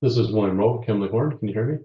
This is William Rowe, Kimberly Horn. Can you hear me?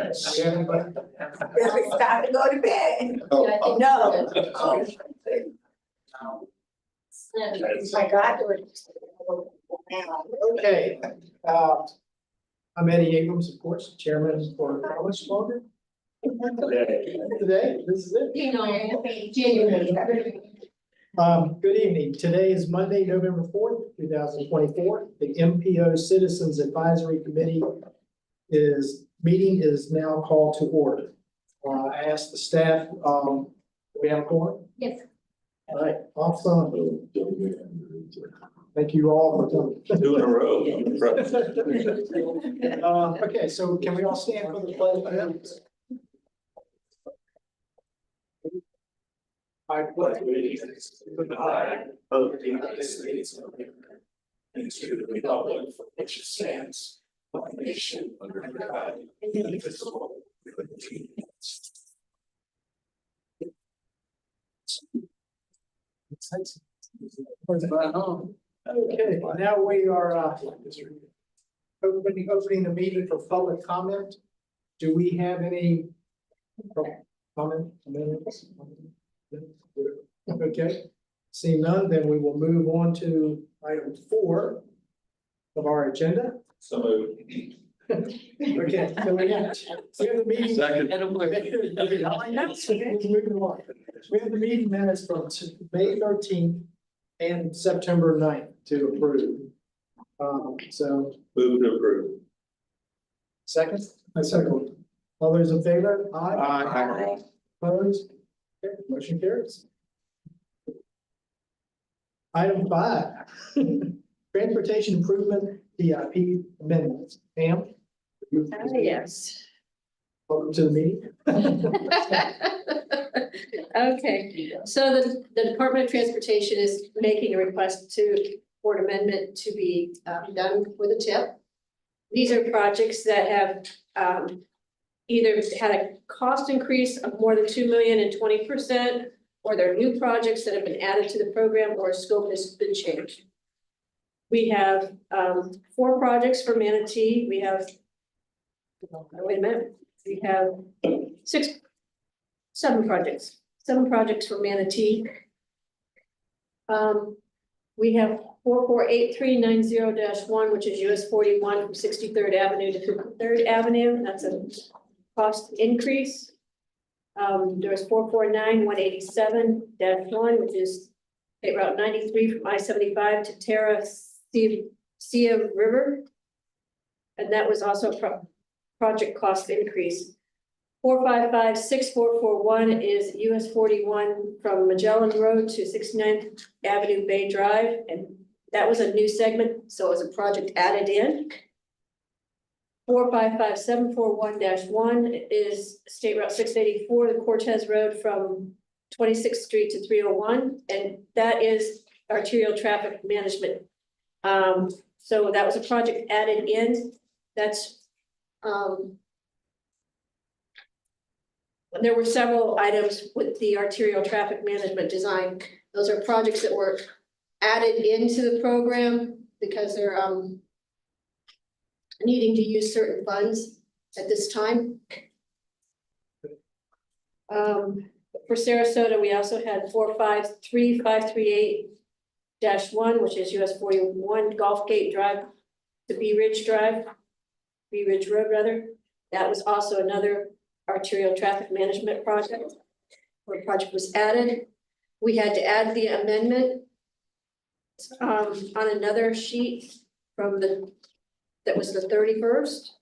It's time to go to bed. Oh, No. I got to. Okay, I'm Eddie Abrams, of course, chairman for how much longer? Today, this is it. Good evening. Today is Monday, November 4th, 2024. The MPO Citizens Advisory Committee meeting is now called to order. I asked the staff, do we have a quorum? Yes. All right, awesome. Thank you all for coming. 2 in a row. Okay, so can we all stand for the pledge of allegiance? I pledge allegiance to the flag of the United States of America and to the republic for which it stands, one nation under God, indivisible, with liberty and justice. Okay, now we are opening the meeting for public comment. Do we have any comment? Okay, seeing none, then we will move on to item 4 of our agenda. So moved. Okay, so we have the meeting. Second. We have the meeting minutes from May 13th and September 9th to approve. So. Move to approve. Second? I second. All those in favor? Aye. Opposed? Okay, motion carries. Item 5, transportation improvement DIP amendments. Pam, Yes. welcome to the meeting. Okay, so the Department of Transportation is making a request for an amendment to be done for the TIP. These are projects that have either had a cost increase of more than 2 million and 20%, or they're new projects that have been added to the program, or scope has been changed. We have 4 projects for Manatee. We have, wait a minute, we have 7 projects. 7 projects for Manatee. We have 448390-1, which is US 41 from 63rd Avenue to 53rd Avenue. That's a cost increase. There's 449187-1, which is State Route 93 from I-75 to Terra Sia River. And that was also a project cost increase. 4556441 is US 41 from Magellan Road to 69th Avenue Bay Drive, and that was a new segment, so it was a project added in. 455741-1 is State Route 684, the Cortez Road from 26th Street to 301, and that is arterial traffic management. So that was a project added in. That's there were several items with the arterial traffic management design. Those are projects that were added into the program because they're needing to use certain funds at this time. For Sarasota, we also had 453538-1, which is US 41 Gulf Gate Drive to Bee Ridge Road rather. That was also another arterial traffic management project, where a project was added. We had to add the amendment on another sheet from that was the 31st.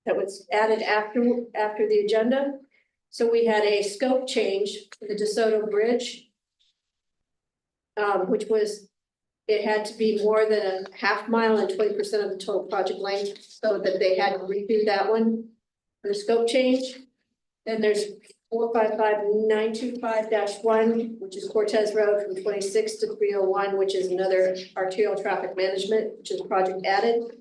That was added after the agenda. So we had a scope change for the DeSoto Bridge, which was, it had to be more than a half mile and 20% of the total project length, so that they had to redo that one. The scope change. Then there's 455925-1, which is Cortez Road from 26 to 301, which is another arterial traffic management, which is a project added.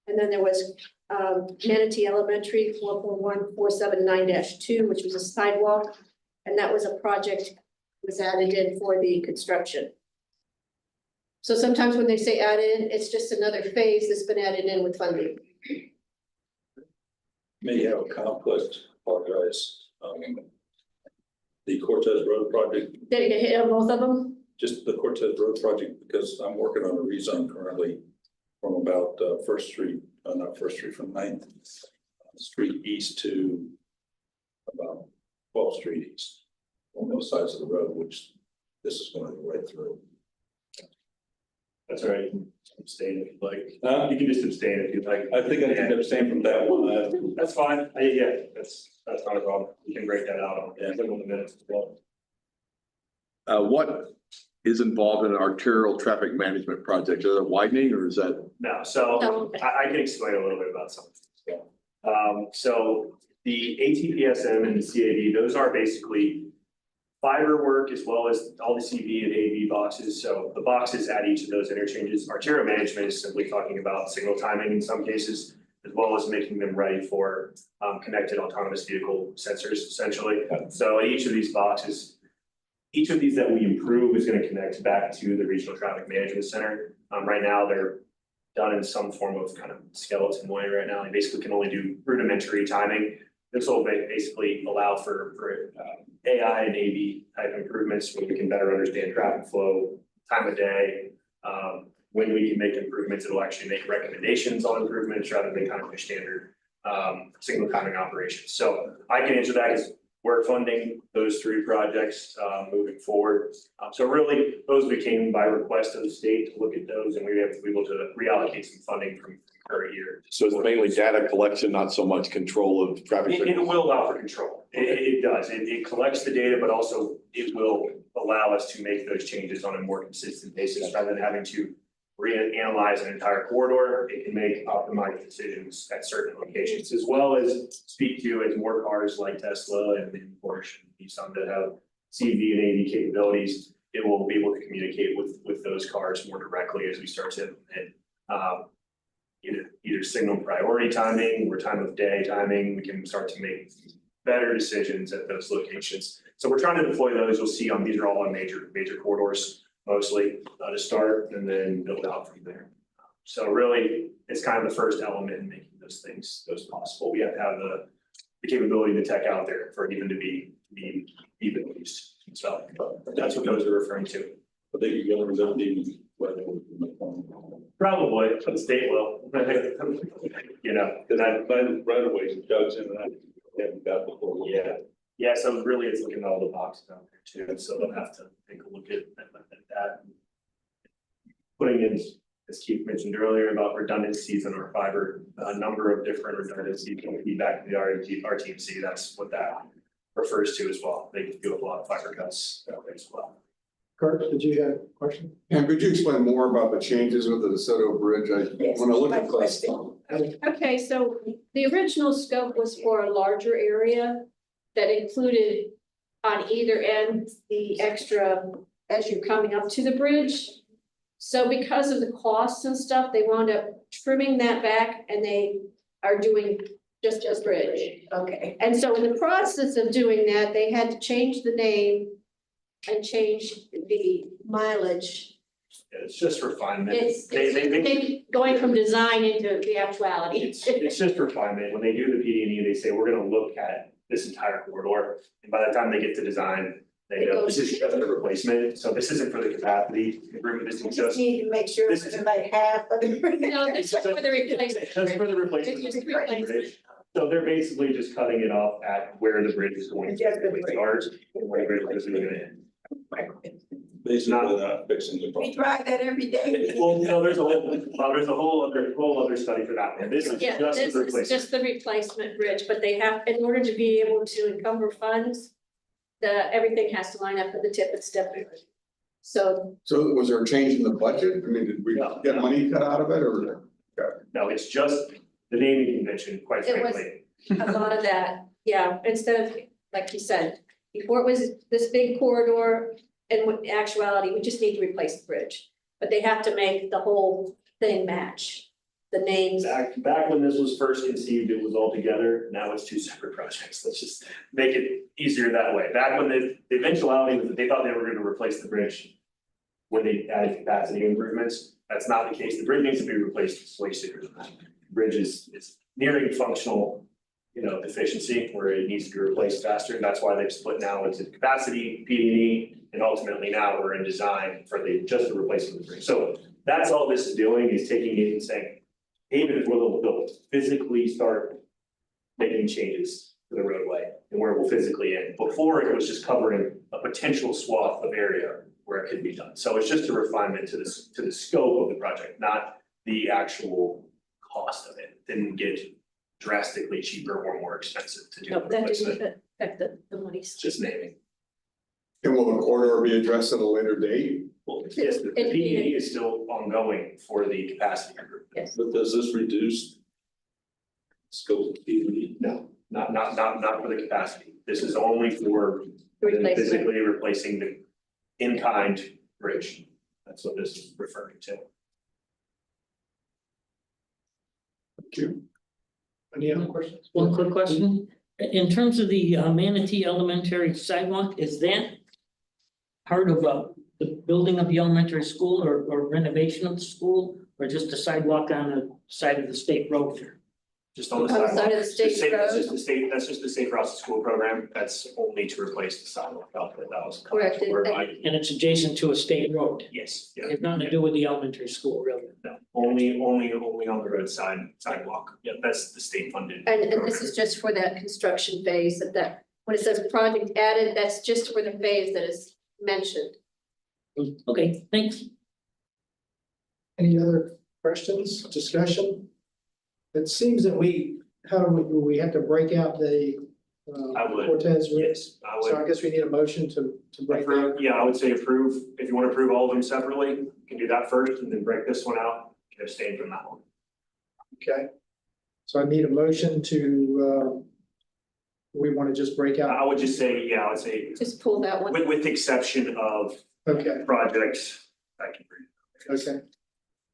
And then there was Manatee Elementary 441479-2, which was a sidewalk, and that was a project that was added in for the construction. So sometimes when they say added in, it's just another phase that's been added in with funding. May have a conflict, apologize. The Cortez Road project, Did it get hit on both of them? just the Cortez Road project, because I'm working on a rezone currently from about First Street, not First Street, from 9th Street East to about 12th Street East, on both sides of the road, which this is going to go right through. That's all right. You can abstain if you'd like. You can just abstain if you'd like. I think I can abstain from that one. That's fine. Yeah, that's not a problem. We can break that out in the minutes as well. What is involved in an arterial traffic management project? Is it widening or is that? No, so No. I can explain a little bit about something. So the ATPSM and the CAD, those are basically fiber work as well as all the CV and AV boxes. So the boxes at each of those interchanges. Arterial management is simply talking about signal timing in some cases, as well as making them ready for connected autonomous vehicle sensors, essentially. So at each of these boxes, each of these that we improve is going to connect back to the Regional Traffic Management Center. Right now, they're done in some form of kind of skeleton way right now. They basically can only do rudimentary timing. This will basically allow for AI and AV type improvements where we can better understand traffic flow, time of day. When we can make improvements, it'll actually make recommendations on improvements rather than kind of your standard signal timing operations. So I can answer that as we're funding those 3 projects moving forward. So really, those became by request of the state to look at those, and we have to be able to reallocate some funding from current year. So it's mainly data collection, not so much control of traffic. It will allow for control. It does. It collects the data, but also it will allow us to make those changes on a more consistent basis rather than having to reanalyze an entire corridor. It can make optimized decisions at certain locations, as well as speak to as more cars like Tesla and Porsche and Nissan that have CV and AV capabilities. It will be able to communicate with those cars more directly as we start to implement either signal priority timing or time of day timing. We can start to make better decisions at those locations. So we're trying to deploy those. You'll see these are all on major corridors mostly to start and then build out from there. So really, it's kind of the first element in making those possible. We have to have the capability, the tech out there for it even to be even used. So that's what those are referring to. I think you're gonna result in whether. Probably, but the state will. You know, because Right away, Doug's in and I haven't got before. yeah, so really it's looking at all the boxes out there too, so they'll have to take a look at that. Putting in, as Keith mentioned earlier, about redundancies in our fiber, a number of different redundancies can feedback to the RTMC, that's what that refers to as well. They do a lot of fiber cuts that way as well. Kurt, did you have a question? And could you explain more about the changes with the DeSoto Bridge? Yes, When I look my at question. this, Okay, so the original scope was for a larger area that included on either end the extra as you're coming up to the bridge. So because of the costs and stuff, they wound up trimming that back and they are doing just a bridge. Okay, And so in the process of doing that, they had to change the name and change the mileage. It's just refinement. It's They going from design into the actuality. it's just refinement. When they do the PD&E, they say, we're gonna look at this entire corridor. And by the time they get to design, they It know goes- this is just a replacement. So this isn't for the capacity improvement. This I is just just. need to make sure this it's is- like half of the. No, this is for the replacement. Just for the replacement. It's just replacement. So they're basically just cutting it off at where the bridge is going to Just the typically bridge. start and where the bridge is going to end. Basically, not fixing the We problem. drive that every day. Well, no, there's a whole other study for that one. This is Yeah, just this the is replacement. just the replacement bridge, but they have, in order to be able to encumber funds, everything has to line up with the tip and step. So so was there a change in the budget? I mean, did we No. get money cut out of it or? No, it's just the naming convention, quite It was- frankly. a lot of that, yeah, instead of, like you said, before it was this big corridor, and in actuality, we just need to replace the bridge. But they have to make the whole thing match, the names. Back when this was first conceived, it was all together. Now it's two separate projects. Let's just make it easier that way. Back when the eventuality was that they thought they were gonna replace the bridge when they added capacity improvements. That's not the case. The bridge needs to be replaced way sooner than that. Bridge is nearing functional, efficiency where it needs to be replaced faster. That's why they've split now into capacity, PD&E, and ultimately now we're in design for just the replacement of the bridge. So that's all this is doing, is taking it and saying, even if we'll physically start making changes to the roadway and where it will physically end. Before, it was just covering a potential swath of area where it could be done. So it's just a refinement to the scope of the project, not the actual cost of it. Didn't get drastically cheaper or more expensive to do the No, that didn't replacement. affect the monies. It's just naming. And will the corridor be addressed at a later date? Well, yes, the PD&E is still ongoing for the capacity improvement. Yes, But does this reduce scope of PD? No, not for the capacity. This is only for the replacement. physically replacing the in-kind bridge. That's what this is referring to. Thank you. Any other questions? One quick question. In terms of the Manatee Elementary sidewalk, is that part of the building of the elementary school or renovation of the school? Or just a sidewalk on the side of the state road there? Just on the On the sidewalk. side of the state That's road. just the state, that's just the safe routes to school program. That's only to replace the sidewalk out there. That was. Correct. And it's adjacent to a state road. Yes, yeah. It's nothing to do with the elementary school, really. No, only on the roadside sidewalk. Yeah, that's the state funded. And this is just for that construction phase when it says project added, that's just for the phase that is mentioned. Okay, thanks. Any other questions, discussion? it seems that we have to break out the I would. Cortez road. Yes, I would. So I guess we need a motion to break that. Approve, yeah, I would say approve, if you want to approve all of them separately, you can do that first and then break this one out, you can abstain from that one. Okay. So I need a motion to, we want to just break out, I would just say, yeah, I would say, Just pull that one. with the exception of okay, projects, I can read. okay,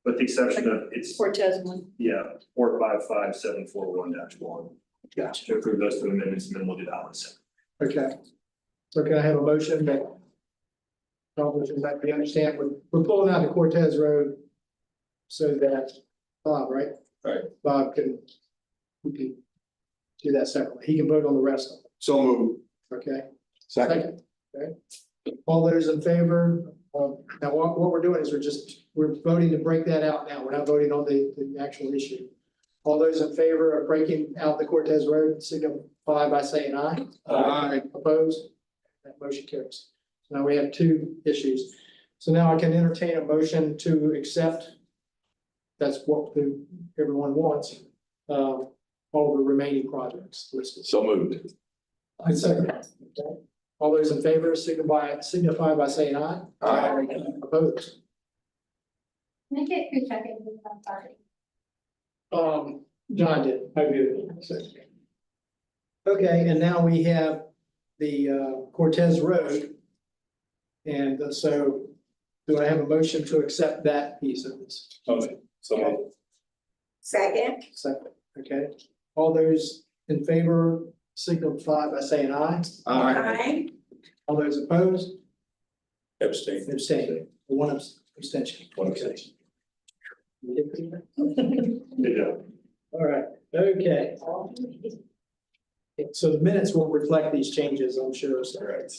With the exception of, it's, Cortez one. yeah, 455741-1. gotcha, To approve those two amendments, and then we'll do that one second. okay. So can I have a motion that we understand, we're pulling out the Cortez Road so that Bob, right? Right. Bob we can do that separately. He can vote on the rest of them, So move. okay? Second. Okay. All those in favor, now what we're doing is we're voting to break that out now. We're not voting on the actual issue. All those in favor of breaking out the Cortez Road, signify by saying aye. Aye. Opposed? That motion carries. So now we have two issues. So now I can entertain a motion to accept. That's what everyone wants, all the remaining projects listed. So moved. I second that. Okay. All those in favor signify by saying aye. Aye. Opposed? Can I get who seconded this? I'm sorry. John did. I did. Okay, and now we have the Cortez Road. And so do I have a motion to accept that piece of this? Okay, so Second. Second, okay. All those in favor signify by saying aye. Aye. All those opposed, abstain. abstain. One abstention. One abstention. Good job. All right, okay. So the minutes will reflect these changes, I'm sure. So Right.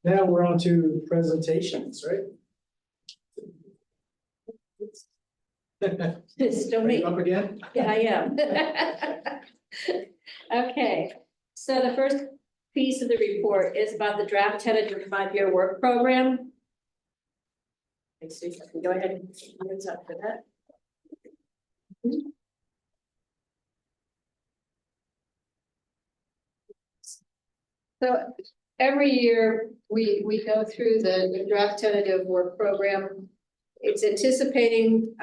now we're on to presentations, right? It's still Are me. you up again? Yeah, I am. Okay, so the first piece of the report is about the draft tentative 5-year work program. Let's see if I can go ahead and hands up for that. So every year, we go through the draft tentative work program. It's anticipating,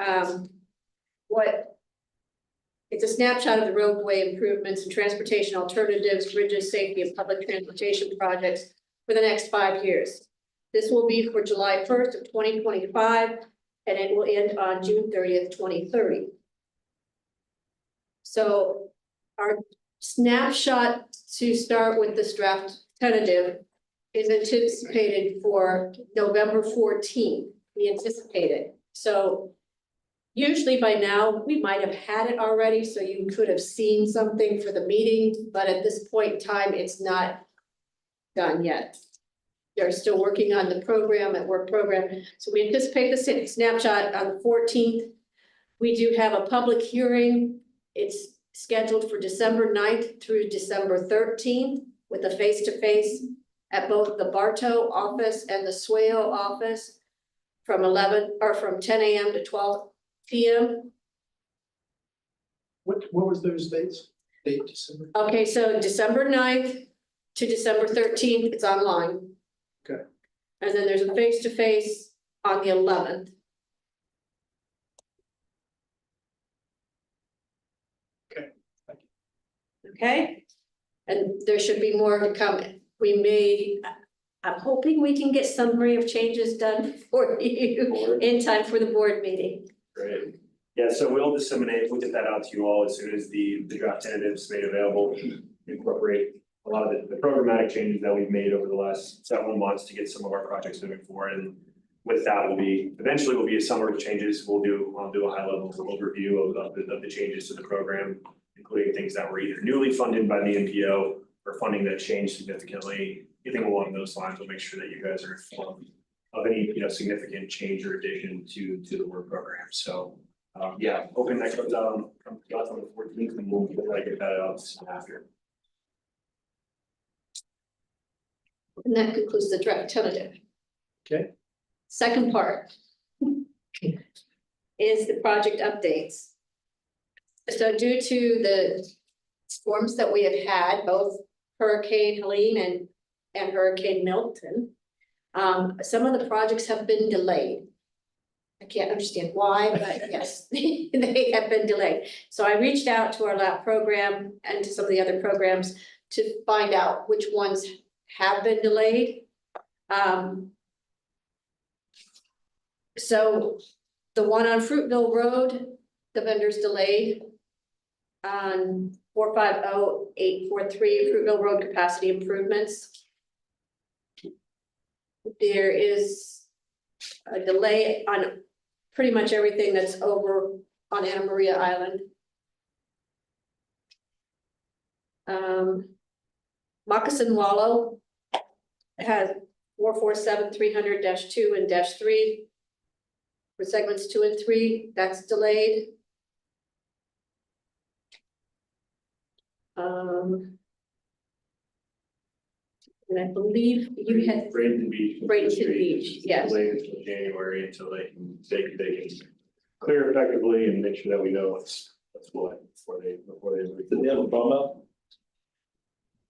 it's a snapshot of the roadway improvements and transportation alternatives, bridges, safety, and public transportation projects for the next 5 years. This will be for July 1st of 2025, and it will end on June 30th, 2030. So our snapshot to start with this draft tentative is anticipated for November 14th. We anticipate it. So usually by now, we might have had it already, so you could have seen something for the meeting, but at this point in time, it's not done yet. They're still working on the work program. So we anticipate the snapshot on the 14th. We do have a public hearing. It's scheduled for December 9th through December 13th with a face-to-face at both the Bartow office and the Swale office from 10 a.m. to 12 p.m. What was those dates? Date December? Okay, so December 9th to December 13th, it's online. Okay. And then there's a face-to-face on the 11th. Okay, thank you. Okay, and there should be more to come. I'm hoping we can get summary of changes done for you in time for the board meeting. Great. Yeah, so we'll get that out to you all as soon as the draft tentative is made available. Incorporate a lot of the programmatic changes that we've made over the last several months to get some of our projects moving forward. And with that eventually will be a summary of changes. I'll do a high level overview of the changes to the program, including things that were either newly funded by the NPO or funding that changed significantly. Anything along those lines, we'll make sure that you guys are informed of any, significant change or addition to the work program. So, yeah, hoping that comes out on the 14th, and we'll try to get that out soon after. And that concludes the draft tentative. Okay. Second part is the project updates. So due to the storms that we have had, both Hurricane Helene and Hurricane Milton, some of the projects have been delayed. I can't understand why, but yes, they have been delayed. So I reached out to our lab program and to some of the other programs to find out which ones have been delayed. So the one on Fruitville Road, the vendor's delayed on 450843 Fruitville Road capacity improvements. There is a delay on pretty much everything that's over on Anna Maria Island. Moccasin Wallow has 447-300-2 and -3 for segments 2 and 3. That's delayed. And I believe you had Bradenton Beach. Bradenton Beach, yes. Delayed until January until they can clear effectively and make sure that we know what's what before they. Did they have a bum out?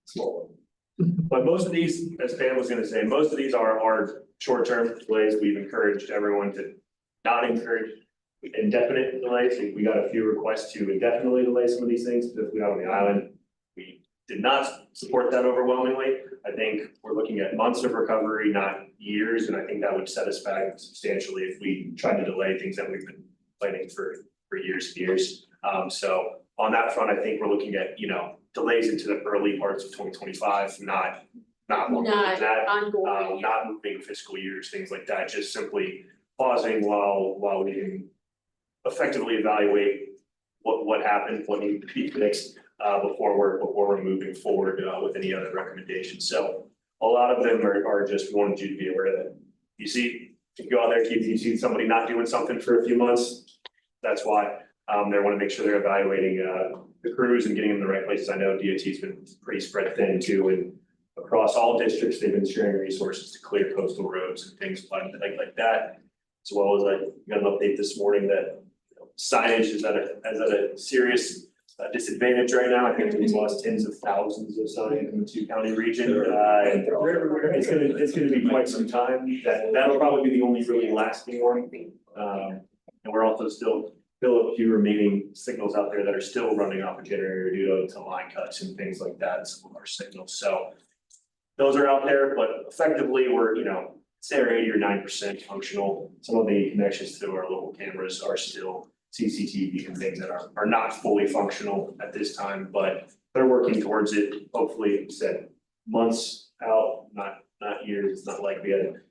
Small one. But most of these, as Pam was gonna say, most of these are short-term delays. We've encouraged everyone to not encourage indefinite delays. We got a few requests to indefinitely delay some of these things, specifically out on the island. We did not support that overwhelmingly. I think we're looking at months of recovery, not years, and I think that would set us back substantially if we tried to delay things that we've been planning for years and years. So on that front, I think we're looking at, delays into the early parts of 2025, not longer than that. Ongoing. Not moving fiscal years, things like that, just simply pausing while we can effectively evaluate what happened, what needs to be fixed, before we're moving forward, with any other recommendations. So a lot of them are just wanted you to be aware that if you go out there, you see somebody not doing something for a few months, that's why. They want to make sure they're evaluating, the crews and getting them in the right places. I know DOT's been pretty spread thin too, and across all districts, they've been sharing resources to clear coastal roads and things like that. As well as I got an update this morning that signage is at a serious disadvantage right now. I think we've lost tens of thousands of signs in the 2-county region. And it's gonna be quite some time. That'll probably be the only really lasting one. And we're also still a few remaining signals out there that are still running off a generator due to line cuts and things like that, some of our signals. So those are out there, but effectively we're, say we're 80 or 90% functional. Some of the connections to our local cameras are still CCTV and things that are not fully functional at this time, but they're working towards it. Hopefully, like I said, months out, not years. It's not like we had,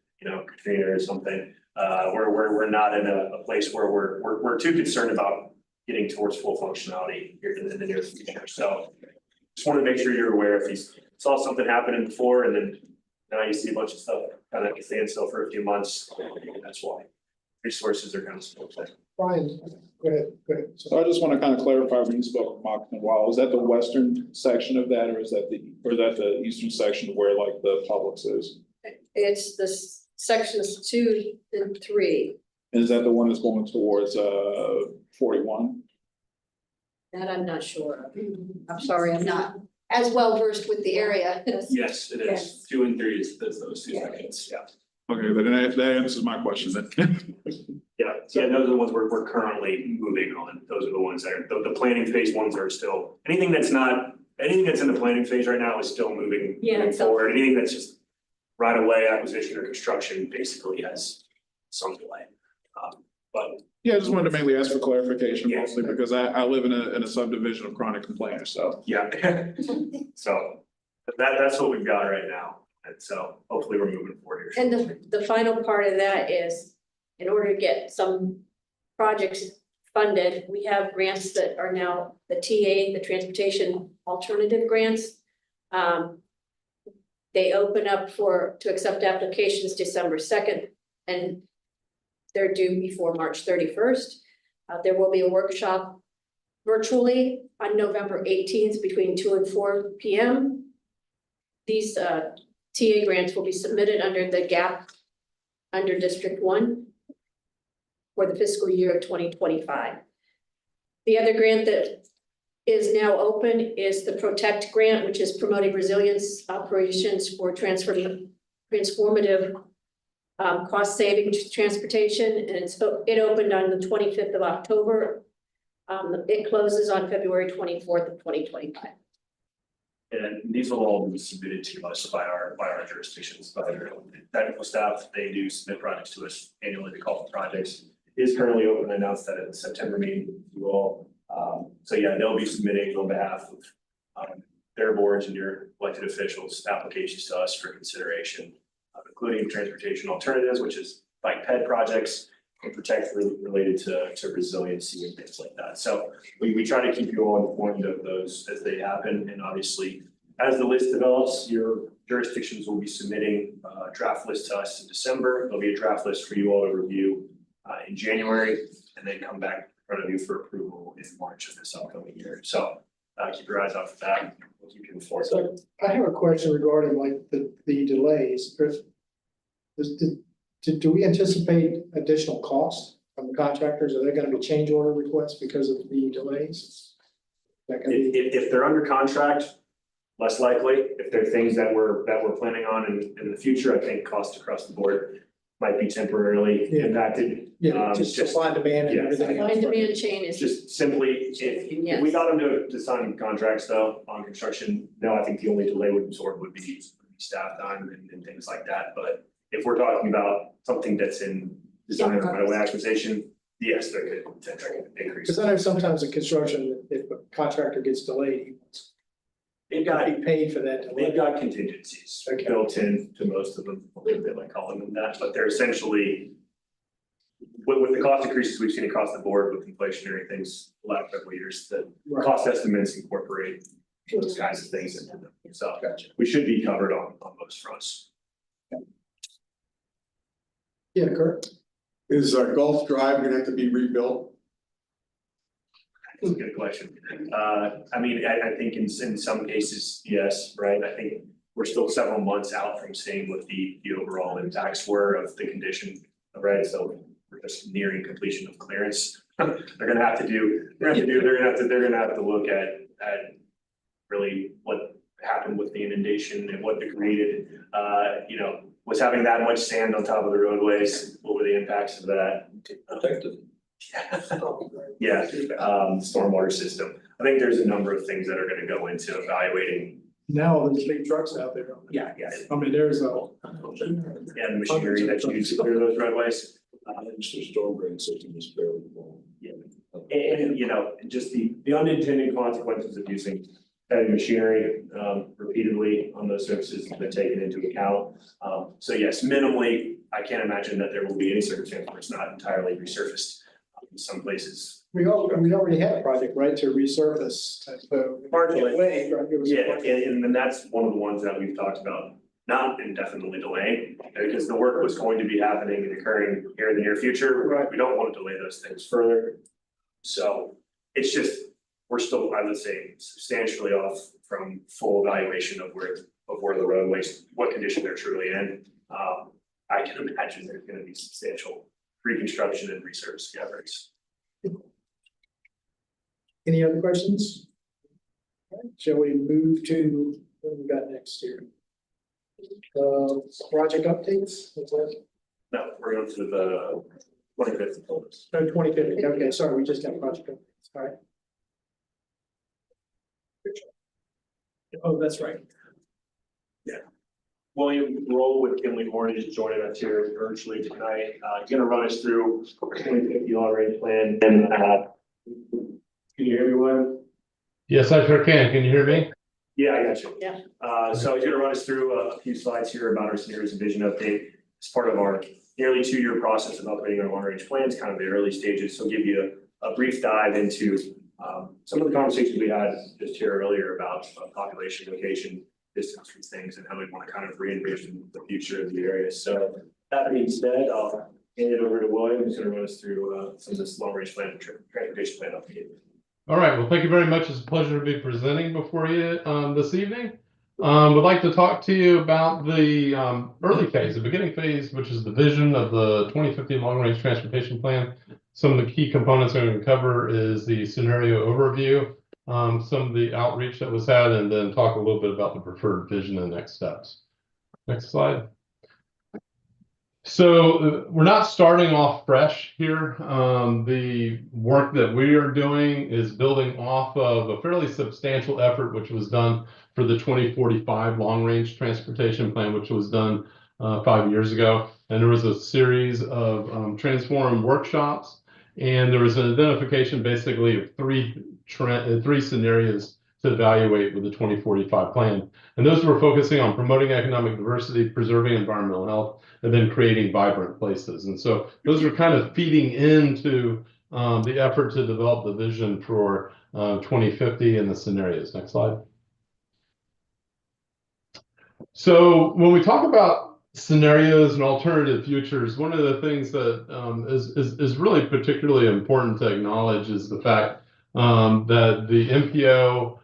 Katrina or something. We're not in a place where we're too concerned about getting towards full functionality here in the near future. So just want to make sure you're aware if you saw something happening before and then now you see a bunch of stuff kind of stand still for a few months. That's why resources are kind of still there. Brian, go ahead. So I just want to kind of clarify when you spoke of Moccasin Wallow, is that the western section of that, or is that the eastern section where like the Publix is? It's the sections 2 and 3. And is that the one that's going towards 41? That I'm not sure of. I'm sorry, I'm not as well versed with the area. Yes, it is. Yes. 2 and 3 is those two Yeah. seconds. Yeah. Okay, but that answers my question then. Yeah, those are the ones we're currently moving on. Those are the ones that are, the planning phase ones are still, anything that's in the planning phase right now is still moving forward. Anything that's just right away acquisition or construction basically has some delay. But Yeah, I just wanted to mainly ask for clarification, Yeah. mostly because I live in a subdivision of chronic complainers, so. yeah. So that's what we've got right now. And so hopefully we're moving forward here. And the final part of that is, in order to get some projects funded, we have grants that are now the TA, the Transportation Alternative Grants. They open up to accept applications December 2nd, and they're due before March 31st. There will be a workshop virtually on November 18th between 2 and 4 p.m. These TA grants will be submitted under the GAP under District 1 for the fiscal year of 2025. The other grant that is now open is the Protect Grant, which is promoting resilience operations for transformative cost-saving transportation, and it opened on the 25th of October. It closes on February 24th of 2025. And these will all be submitted to us by our jurisdictions, by our technical staff. They do submit projects to us annually. We call them projects. It is currently open. I announced that at the September meeting with you all. So yeah, they'll be submitting on behalf of their boards and your elected officials applications to us for consideration, including transportation alternatives, which is like PED projects and protect related to resiliency and things like that. So we try to keep you all informed of those as they happen. And obviously, as the list develops, your jurisdictions will be submitting a draft list to us in December. There'll be a draft list for you all to review in January, and then come back in front of you for approval in March of this upcoming year. So keep your eyes out for that. We'll keep you informed. So I have a question regarding like the delays. Do we anticipate additional costs from the contractors? Are there gonna be change order requests because of the delays? Is that gonna be- If they're under contract, less likely. If they're things that we're planning on in the future, I think cost across the board might be temporarily Yeah. impacted. Yeah, just supply and demand and yeah. everything. Supply and demand chain is. Just simply, if we got them to sign contracts though on construction, no, I think the only delay would be staff time and things like that. But if we're talking about something that's in design or right away acquisition, yes, there could potentially increase. Because I know sometimes in construction, if a contractor gets delayed, he wants They've to got, be paid for that delay. they've got contingencies Okay. built in to most of them. They like calling them that, but they're essentially with the cost increases we've seen across the board with inflationary things the last several years, the Right. cost estimates incorporate those kinds of things into them. So we should be covered on most fronts. Yeah, Kurt? Is Gulf Drive gonna have to be rebuilt? That's a good question. I mean, I think in some cases, yes, right? I think we're still several months out from seeing what the overall impacts were of the condition, right? So we're just nearing completion of clearance. They're gonna have to look at really what happened with the inundation and what degraded, was having that much sand on top of the roadways, what were the impacts of that? Protected. Yeah, stormwater system. I think there's a number of things that are gonna go into evaluating. Now all these big trucks out there. Yeah. I mean, there's a. And machinery that you use to clear those roadways. The storm drain system is fairly long. Yeah. And just the unintended consequences of using heavy machinery repeatedly on those surfaces have been taken into account. So yes, minimally, I can't imagine that there will be any circumstance where it's not entirely resurfaced. In some places, We already had a project, right, to resurface. Partially. Yeah, and then that's one of the ones that we've talked about, not indefinitely delaying, because the work was going to be happening and occurring here in the near future. Right. We don't want to delay those things further. So it's just, we're still, I would say, substantially off from full evaluation of where the roadways, what condition they're truly in. I can imagine there's gonna be substantial reconstruction and resurfacing efforts. Any other questions? Shall we move to what we got next here? Project updates? What's that? No, we're going to the 25th. No, 2050. Okay, sorry, we just got project updates. All right. Oh, that's right. William Roll with Kinley Horn is joining us here virtually tonight. He's gonna run us through 2050 long range plan. And can you hear me, William? Yes, I sure can. Can you hear me? Yeah, I got you. Yeah. So he's gonna run us through a few slides here about our scenarios and vision update. As part of our nearly 2-year process of updating our long range plans, kind of the early stages. So give you a brief dive into some of the conversations we had just here earlier about population, location, distance from things, and how we want to kind of re-envision the future of the area. So that being said, I'll hand it over to William, who's going to run us through some of this long range plan, transportation plan update. All right. Well, thank you very much. It's a pleasure to be presenting before you this evening. Would like to talk to you about the early phase, the beginning phase, which is the vision of the 2050 long range transportation plan. Some of the key components I'm going to cover is the scenario overview, some of the outreach that was had, and then talk a little bit about the preferred vision and next steps. Next slide. So we're not starting off fresh here. The work that we are doing is building off of a fairly substantial effort, which was done for the 2045 Long Range Transportation Plan, which was done 5 years ago. And there was a series of transform workshops, and there was an identification basically of three scenarios to evaluate with the 2045 plan. And those were focusing on promoting economic diversity, preserving environmental health, and then creating vibrant places. And so those are kind of feeding into the effort to develop the vision for 2050 and the scenarios. Next slide. So when we talk about scenarios and alternative futures, one of the things that is really particularly important to acknowledge is the fact that the MPO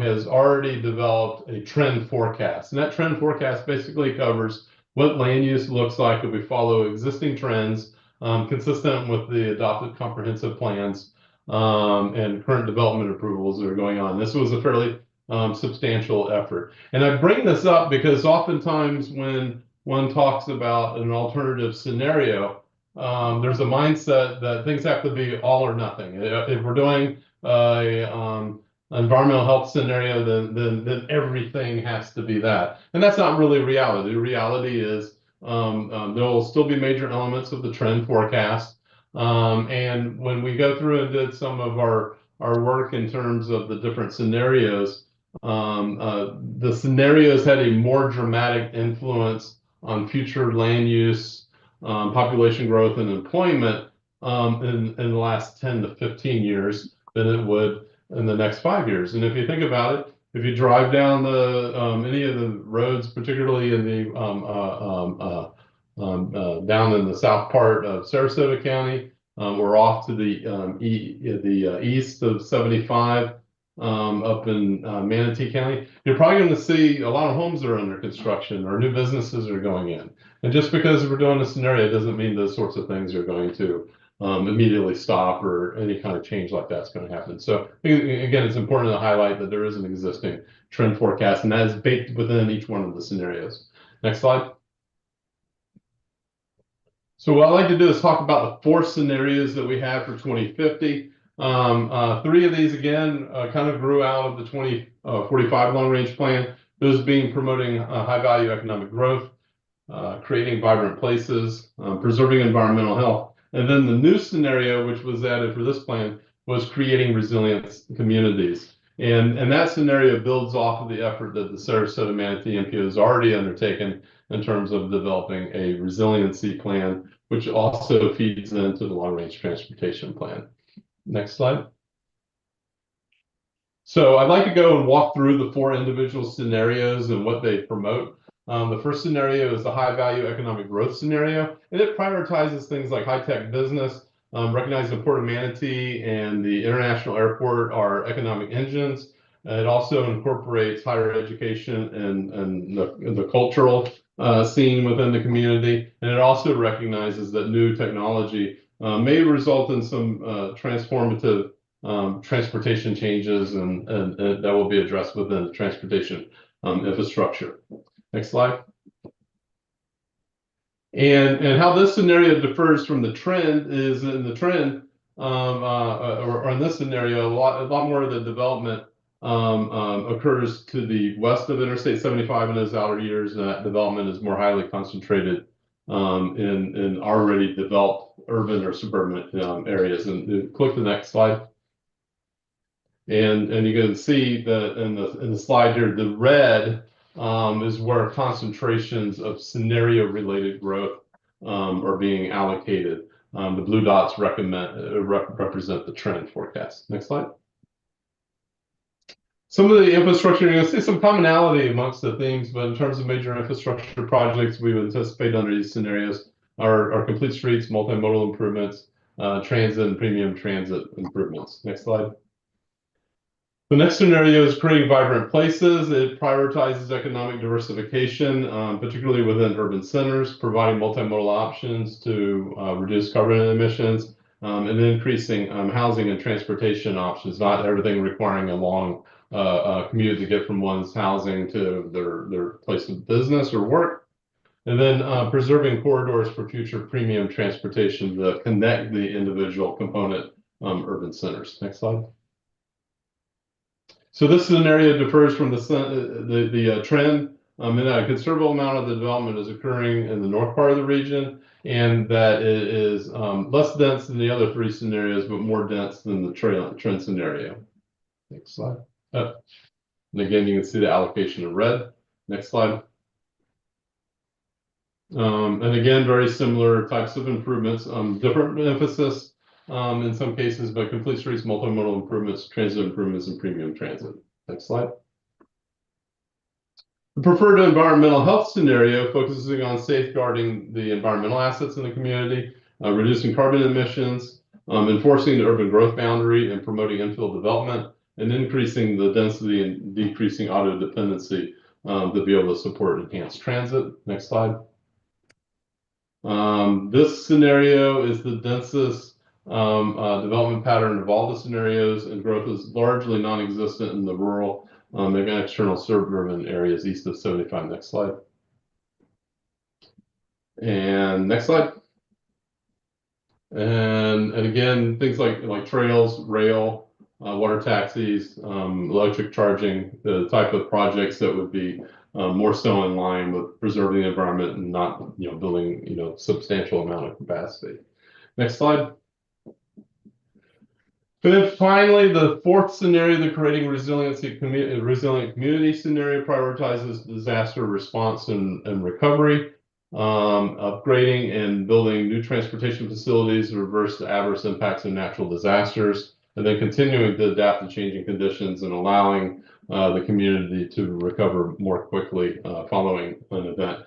has already developed a trend forecast. And that trend forecast basically covers what land use looks like if we follow existing trends consistent with the adopted comprehensive plans and current development approvals that are going on. This was a fairly substantial effort. And I bring this up because oftentimes when one talks about an alternative scenario, there's a mindset that things have to be all or nothing. If we're doing an environmental health scenario, then everything has to be that. And that's not really reality. The reality is there will still be major elements of the trend forecast. And when we go through and did some of our work in terms of the different scenarios, the scenarios had a more dramatic influence on future land use, population growth, and employment in the last 10 to 15 years than it would in the next 5 years. And if you think about it, if you drive down any of the roads, particularly in the down in the south part of Sarasota County, we're off to the east of 75. Up in Manatee County, you're probably going to see a lot of homes are under construction or new businesses are going in. And just because we're doing a scenario doesn't mean those sorts of things are going to immediately stop or any kind of change like that's going to happen. So again, it's important to highlight that there is an existing trend forecast, and that is baked within each one of the scenarios. Next slide. So what I'd like to do is talk about the 4 scenarios that we have for 2050. 3 of these, again, kind of grew out of the 2045 long range plan, those being promoting high value economic growth, creating vibrant places, preserving environmental health. And then the new scenario, which was added for this plan, was creating resilient communities. And that scenario builds off of the effort that the Sarasota Manatee MPO has already undertaken in terms of developing a resiliency plan, which also feeds into the long range transportation plan. Next slide. So I'd like to go and walk through the 4 individual scenarios and what they promote. The first scenario is the high value economic growth scenario, and it prioritizes things like high-tech business, recognizing the Port of Manatee and the international airport are economic engines. It also incorporates higher education and the cultural scene within the community, and it also recognizes that new technology may result in some transformative transportation changes, and that will be addressed within the transportation infrastructure. Next slide. And how this scenario differs from the trend is in the trend, or in this scenario, a lot more of the development occurs to the west of Interstate 75 in those outer years, and that development is more highly concentrated in already developed urban or suburban areas. And click the next slide. And you can see that in the slide here, the red is where concentrations of scenario related growth are being allocated. The blue dots represent the trend forecast. Next slide. Some of the infrastructure, you're going to see some commonality amongst the themes, but in terms of major infrastructure projects we would anticipate under these scenarios are complete streets, multimodal improvements, transit and premium transit improvements. Next slide. The next scenario is creating vibrant places. It prioritizes economic diversification, particularly within urban centers, providing multimodal options to reduce carbon emissions, and increasing housing and transportation options, not everything requiring a long commute to get from one's housing to their place of business or work. And then preserving corridors for future premium transportation that connect the individual component urban centers. Next slide. So this scenario differs from the trend in that a considerable amount of the development is occurring in the north part of the region, and that it is less dense than the other three scenarios, but more dense than the trend scenario. Next slide. And again, you can see the allocation in red. Next slide. And again, very similar types of improvements, different emphasis in some cases, but complete streets, multimodal improvements, transit improvements, and premium transit. Next slide. The preferred environmental health scenario focusing on safeguarding the environmental assets in the community, reducing carbon emissions, enforcing the urban growth boundary, and promoting infill development, and increasing the density and decreasing auto dependency to be able to support enhanced transit. Next slide. This scenario is the densest development pattern of all the scenarios, and growth is largely non-existent in the rural and external suburban areas east of 75. Next slide. And next slide. And again, things like trails, rail, water taxis, electric charging, the type of projects that would be more so in line with preserving the environment and not, building, substantial amount of capacity. Next slide. And then finally, the fourth scenario, the creating resilient community scenario, prioritizes disaster response and recovery, upgrading and building new transportation facilities to reverse the adverse impacts of natural disasters, and then continuing to adapt to changing conditions and allowing the community to recover more quickly following an event.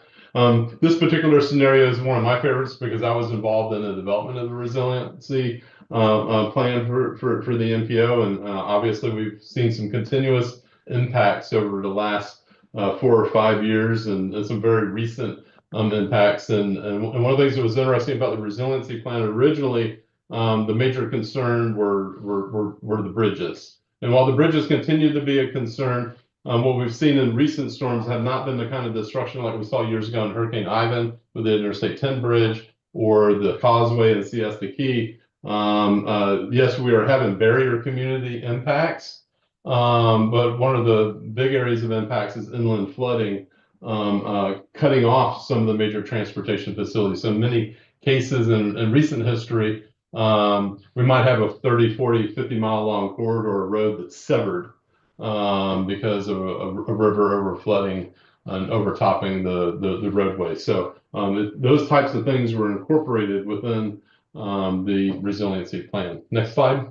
This particular scenario is one of my favorites because I was involved in the development of the resiliency plan for the MPO, and obviously we've seen some continuous impacts over the last 4 or 5 years, and some very recent impacts. And one of the things that was interesting about the resiliency plan originally, the major concern were the bridges. And while the bridges continue to be a concern, what we've seen in recent storms have not been the kind of destruction like we saw years ago in Hurricane Ivan with the Interstate 10 bridge or the Causeway and CS the Key. Yes, we are having barrier community impacts, but one of the big areas of impacts is inland flooding, cutting off some of the major transportation facilities. So in many cases in recent history, we might have a 30, 40, 50 mile long corridor road that's severed because of a river overflooding and overtopping the roadway. So those types of things were incorporated within the resiliency plan. Next slide.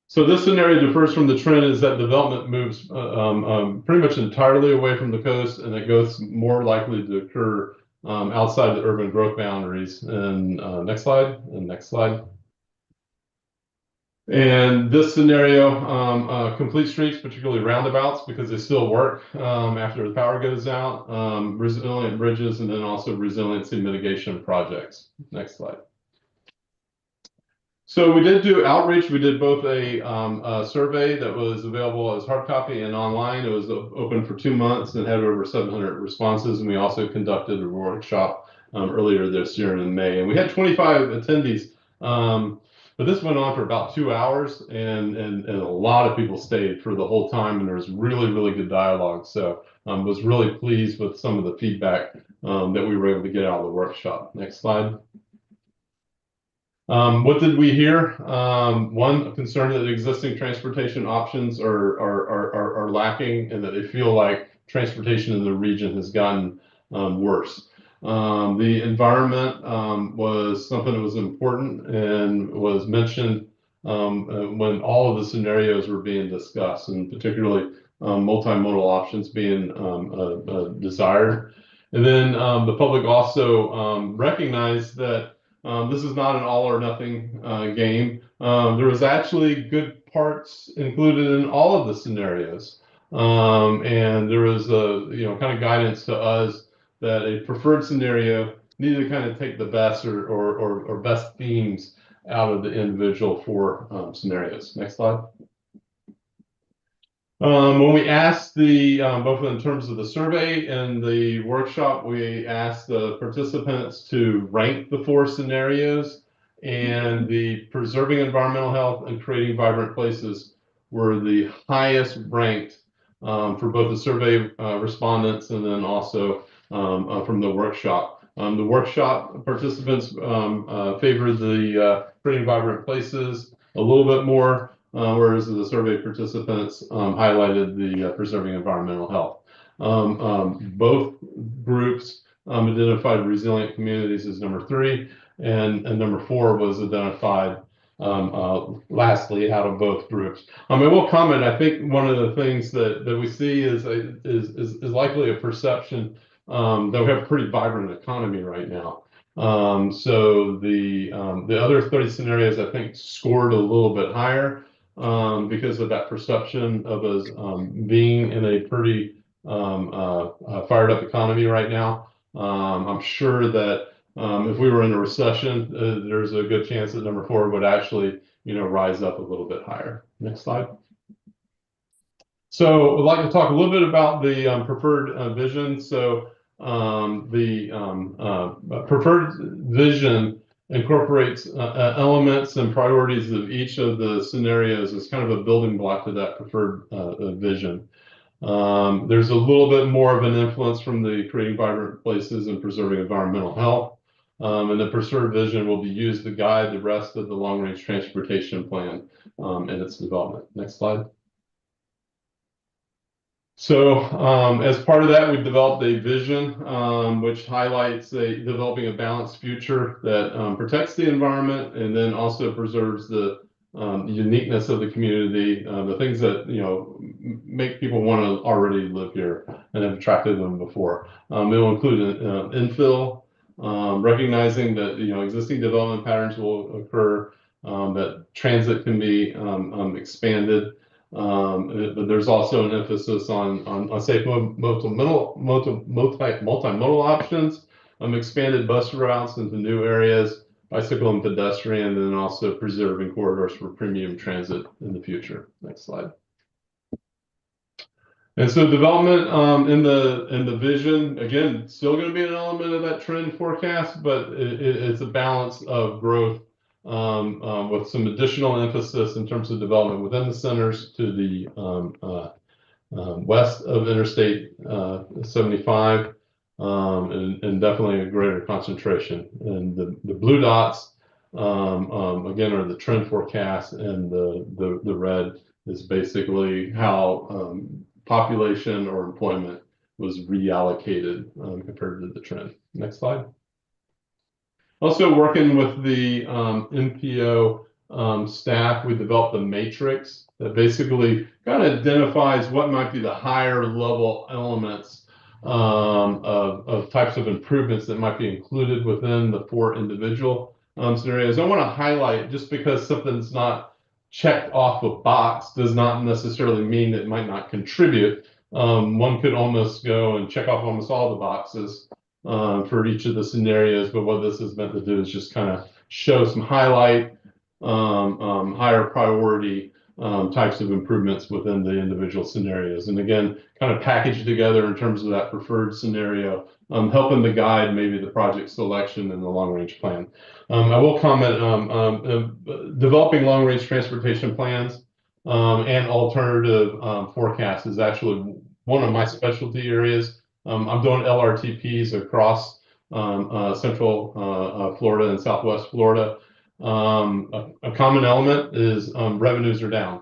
So this scenario differs from the trend is that development moves pretty much entirely away from the coast, and it goes more likely to occur outside the urban growth boundaries. And next slide, and next slide. And this scenario, complete streets, particularly roundabouts, because they still work after the power goes out, resilient bridges, and then also resiliency mitigation projects. Next slide. So we did do outreach. We did both a survey that was available as hard copy and online. It was open for 2 months and had over 700 responses. And we also conducted a workshop earlier this year in May. And we had 25 attendees. But this went on for about 2 hours, and a lot of people stayed for the whole time, and there was really, really good dialogue. So I was really pleased with some of the feedback that we were able to get out of the workshop. Next slide. What did we hear? One, a concern that existing transportation options are lacking, and that they feel like transportation in the region has gotten worse. The environment was something that was important and was mentioned when all of the scenarios were being discussed, and particularly multimodal options being desired. And then the public also recognized that this is not an all or nothing game. There was actually good parts included in all of the scenarios. And there was a kind of guidance to us that a preferred scenario need to kind of take the best or best themes out of the individual four scenarios. Next slide. When we asked both in terms of the survey and the workshop, we asked the participants to rank the four scenarios, and the preserving environmental health and creating vibrant places were the highest ranked for both the survey respondents and then also from the workshop. The workshop participants favored the creating vibrant places a little bit more, whereas the survey participants highlighted the preserving environmental health. Both groups identified resilient communities as number 3, and number 4 was identified lastly out of both groups. I will comment, I think one of the things that we see is likely a perception that we have a pretty vibrant economy right now. So the other 30 scenarios I think scored a little bit higher because of that perception of us being in a pretty fired up economy right now. I'm sure that if we were in a recession, there's a good chance that number 4 would actually, rise up a little bit higher. Next slide. So I'd like to talk a little bit about the preferred vision. So the preferred vision incorporates elements and priorities of each of the scenarios as kind of a building block to that preferred vision. There's a little bit more of an influence from the creating vibrant places and preserving environmental health. And the preserved vision will be used to guide the rest of the long-range transportation plan and its development. Next slide. So as part of that, we've developed a vision which highlights developing a balanced future that protects the environment and then also preserves the uniqueness of the community, the things that make people want to already live here and have attracted them before. It will include infill, recognizing that existing development patterns will occur, that transit can be expanded. But there's also an emphasis on safe multimodal options, expanded bus routes into new areas, bicycle and pedestrian, and then also preserving corridors for premium transit in the future. Next slide. And so development in the vision, again, still going to be an element of that trend forecast, but it's a balance of growth with some additional emphasis in terms of development within the centers to the west of Interstate 75, and definitely a greater concentration. And the blue dots, again, are the trend forecast, and the red is basically how population or employment was reallocated compared to the trend. Next slide. Also working with the MPO staff, we developed a matrix that basically kind of identifies what might be the higher level elements of types of improvements that might be included within the 4 individual scenarios. I want to highlight, just because something's not checked off a box does not necessarily mean it might not contribute. One could almost go and check off almost all the boxes for each of the scenarios, but what this is meant to do is just kind of show some highlight, higher priority types of improvements within the individual scenarios. And again, kind of packaged together in terms of that preferred scenario, helping to guide maybe the project selection and the long-range plan. I will comment, developing long-range transportation plans and alternative forecasts is actually one of my specialty areas. I'm doing LRTPs across central Florida and Southwest Florida. A common element is revenues are down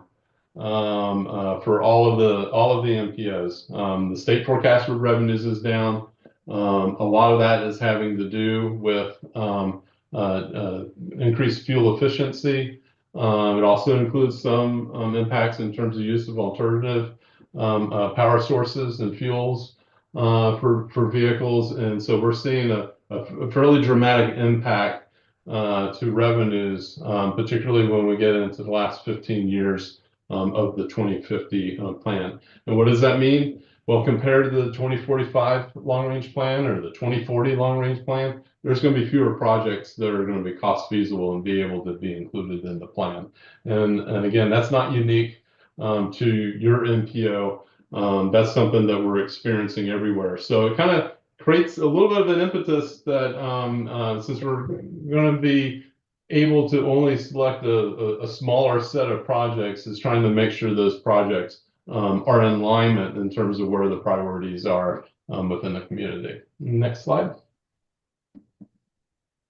for all of the MPOs. The state forecast for revenues is down. A lot of that is having to do with increased fuel efficiency. It also includes some impacts in terms of use of alternative power sources and fuels for vehicles. And so we're seeing a fairly dramatic impact to revenues, particularly when we get into the last 15 years of the 2050 plan. And what does that mean? Well, compared to the 2045 long-range plan or the 2040 long-range plan, there's going to be fewer projects that are going to be cost feasible and be able to be included in the plan. And again, that's not unique to your MPO. That's something that we're experiencing everywhere. So it kind of creates a little bit of an impetus that since we're going to be able to only select a smaller set of projects, is trying to make sure those projects are in alignment in terms of where the priorities are within the community. Next slide.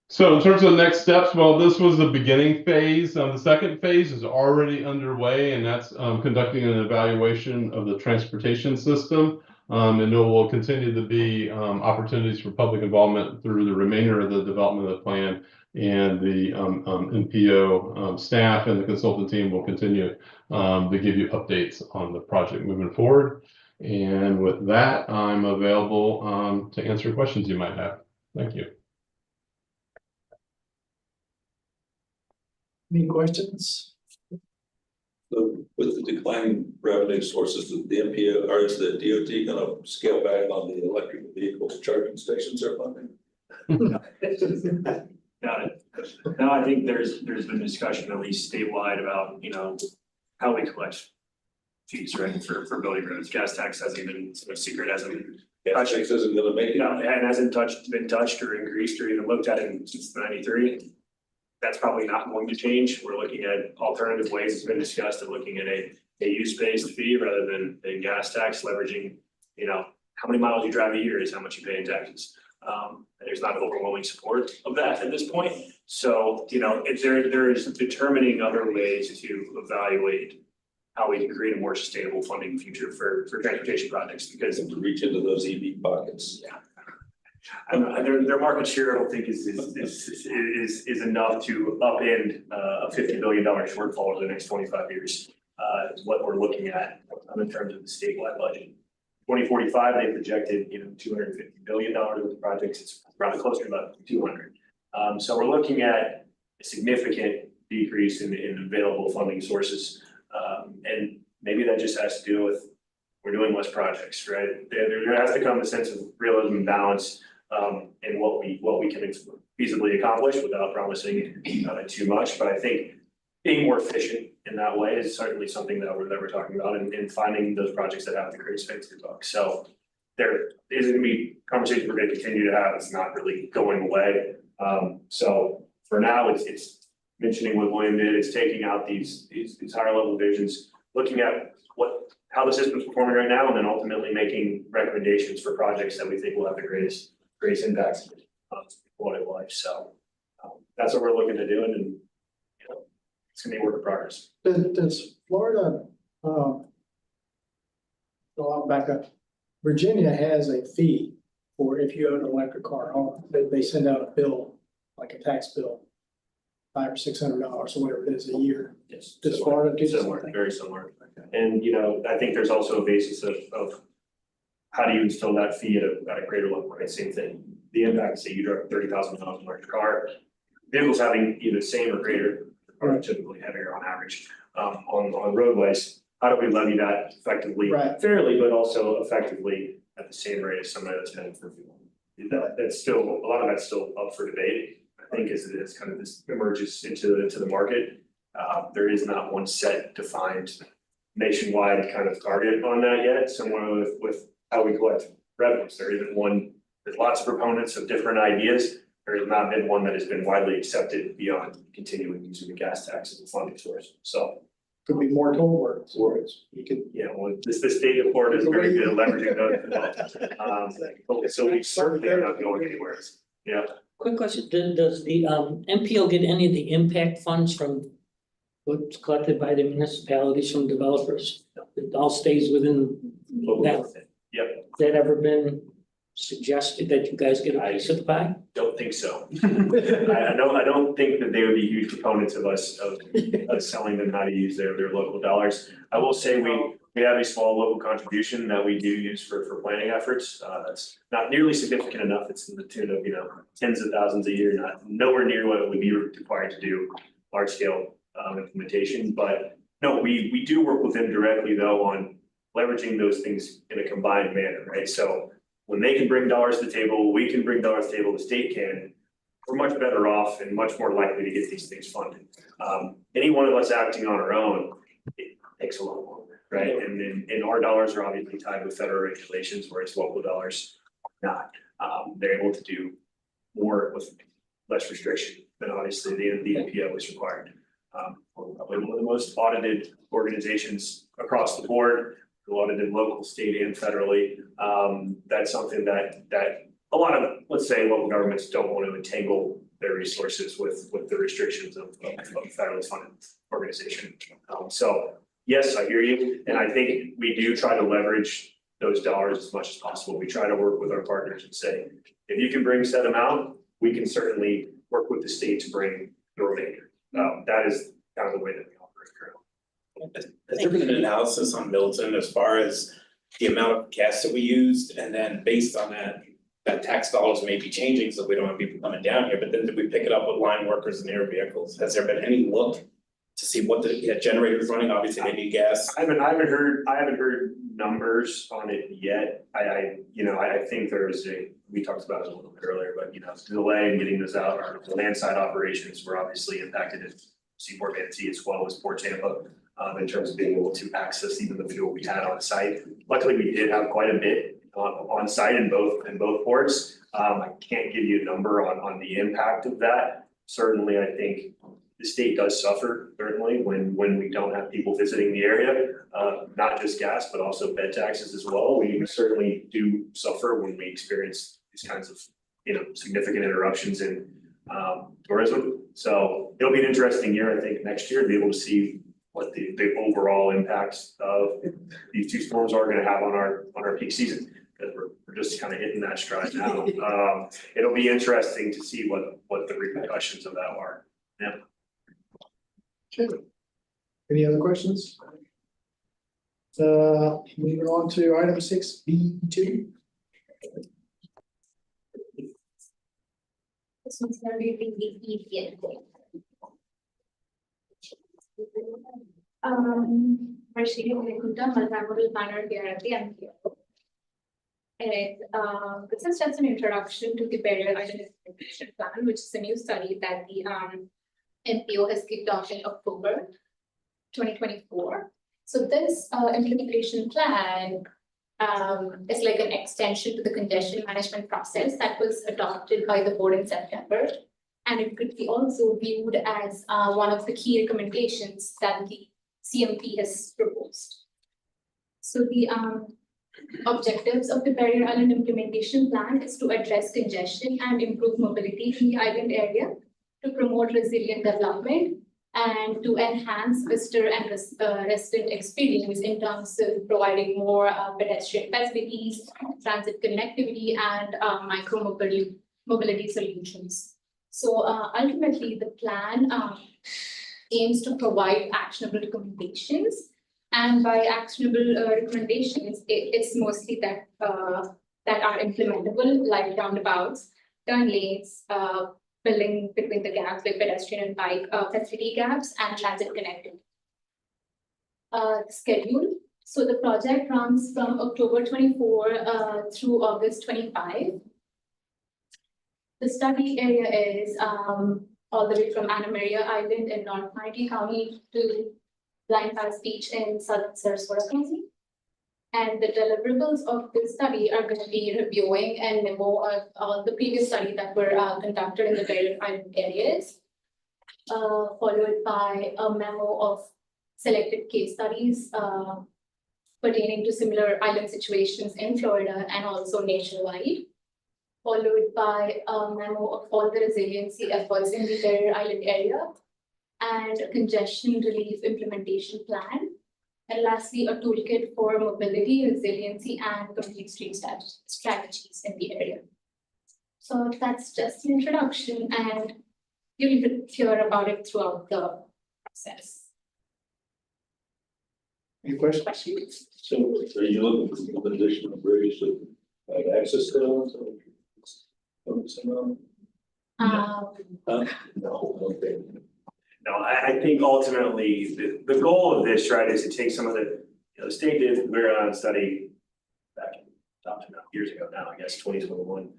So in terms of next steps, well, this was the beginning phase. The second phase is already underway, and that's conducting an evaluation of the transportation system. And there will continue to be opportunities for public involvement through the remainder of the development of the plan, and the MPO staff and the consultant team will continue to give you updates on the project moving forward. And with that, I'm available to answer questions you might have. Thank you. Any questions? So with the declining revenue sources, the MPO, or is the DOT gonna scale back on the electric vehicles charging stations they're funding? Got it. No, I think there's been discussion, at least statewide, about, you know, how we collect fees, right, for building roads. Gas tax hasn't been, it's no secret, hasn't been. Gas tax isn't gonna make it. No, and hasn't been touched or increased or even looked at in since '93. That's probably not going to change. We're looking at alternative ways. It's been discussed of looking at a use-based fee rather than a gas tax, leveraging, you know, how many miles you drive a year is how much you pay in taxes. There's not overwhelming support of that at this point. So, you know, if there is determining other ways to evaluate how we can create a more sustainable funding future for transportation projects, because To reach into those EV pockets. yeah. Their market share, I don't think is enough to upend a $50 billion shortfall over the next 25 years. Is what we're looking at in terms of the statewide budget. 2045, they projected, you know, $250 billion worth of projects. It's probably closer to about 200. So we're looking at a significant decrease in available funding sources. And maybe that just has to do with we're doing less projects, right? There has to come a sense of realism and balance in what we can feasibly accomplish without promising too much. But I think being more efficient in that way is certainly something that we're talking about, and finding those projects that have the greatest bang for the buck. So there is going to be conversations we're going to continue to have. It's not really going away. So for now, it's mentioning what William did. It's taking out these higher level visions, looking at how the system's performing right now, and then ultimately making recommendations for projects that we think will have the greatest impact on quality of life. So that's what we're looking to do, and you know, it's gonna be a work in progress. Does Florida, I'll back up. Virginia has a fee for if you own an electric car. They send out a bill, like a tax bill, $500 or $600 or whatever it is a year. Yes. Does Florida do Similar, something? very similar. And, you know, I think there's also a basis of how do you instill that fee at a greater level, right? Same thing. The impact, say you drive 30,000 miles in your car, vehicles having either the same or greater are typically heavier on average on roadways. How do we levy that effectively, Right. fairly, but also effectively at the same rate as somebody that's paying for fuel? That's still, a lot of that's still up for debate. I think as kind of this emerges into the market, there is not one set defined nationwide kind of target on that yet. Similar with how we collect revenues, there isn't one. There's lots of proponents of different ideas. There has not been one that has been widely accepted beyond continuing using the gas tax as a funding source. So Could be more toll words. You could. yeah, well, the state of Florida is very good at leveraging those. So we certainly are not going anywhere. Yeah. Quick question, does the MPO get any of the impact funds from what's collected by the municipalities from developers? It all stays within that. Yep. Has that ever been suggested that you guys get a piece of the pie? Don't think so. I don't think that they would be huge proponents of us selling them how to use their local dollars. I will say we have a small local contribution that we do use for planning efforts. That's not nearly significant enough. It's in the tune of, you know, tens of thousands a year, nowhere near what it would be required to do large scale implementation. But no, we do work with them directly though on leveraging those things in a combined manner, right? So when they can bring dollars to the table, we can bring dollars to the table, the state can, we're much better off and much more likely to get these things funded. Any one of us acting on our own, it takes a lot longer, right? And our dollars are obviously tied with federal regulations, whereas local dollars are not. They're able to do more with less restriction than obviously the NPO is required. We're probably one of the most audited organizations across the board, audited local, state and federally. That's something that a lot of, let's say, local governments don't want to entangle their resources with the restrictions of federally funded organization. So yes, I hear you, and I think we do try to leverage those dollars as much as possible. We try to work with our partners and say, if you can bring set amount, we can certainly work with the state to bring the remainder. That is kind of the way that we operate currently. Has there been an analysis on Milton as far as the amount of gas that we used, and then based on that, that tax dollars may be changing, so we don't have people coming down here, but then did we pick it up with line workers and their vehicles? Has there been any look to see what the generators running? Obviously, they need gas. I haven't heard numbers on it yet. I think we talked about it a little bit earlier, but delay in getting those out. Our land side operations were obviously impacted in Seaport Manatee as well as Port Tampa, in terms of being able to access even the fuel we had on site. Luckily, we did have quite a bit on site in both ports. I can't give you a number on the impact of that. Certainly, I think the state does suffer, certainly, when we don't have people visiting the area, not just gas, but also bed taxes as well. We certainly do suffer when we experience these kinds of, significant interruptions in tourism. So it'll be an interesting year, I think, next year to be able to see what the overall impacts of these two storms are gonna have on our peak season. Because we're just kind of hitting that stride now. It'll be interesting to see what the repercussions of that are. Yeah. Okay. Any other questions? Moving on to item 6B2. This one's gonna be the easiest. Rashidi Kunta, multimodal planner here at the MPO. And this is just an introduction to the Barrier Island Implementation Plan, which is a new study that the MPO has kicked off in October 2024. So this implementation plan is like an extension to the congestion management process that was adopted by the board in September. And it could be also viewed as one of the key recommendations that the CMP has proposed. So the objectives of the Barrier Island Implementation Plan is to address congestion and improve mobility in the island area, to promote resilient development, and to enhance visitor and resident experience in terms of providing more pedestrian facilities, transit connectivity, and micro-mobility solutions. So ultimately, the plan aims to provide actionable recommendations. And by actionable recommendations, it's mostly that are implementable, like roundabouts, turn lanes, filling between the gaps, like pedestrian and bike facility gaps, and transit connectivity. Schedule. So the project runs from October 24 through August 25. The study area is all the way from Anna Maria Island in North Manatee County to Blind Pass Beach in Southern Sarasota County. And the deliverables of this study are going to be reviewing and memo of the previous study that were conducted in the Barrier Island areas, followed by a memo of selected case studies pertaining to similar island situations in Florida and also nationwide, followed by a memo of all the resiliency efforts in the Barrier Island area, and a congestion relief implementation plan. And lastly, a toolkit for mobility, resiliency, and complete street strategies in the area. So that's just an introduction, and you'll hear about it throughout the process. Any questions? So are you looking for additional bridges to have access to those? No, okay. No, I think ultimately the goal of this, right, is to take some of the the state did the Marion study back years ago now, I guess, 2021.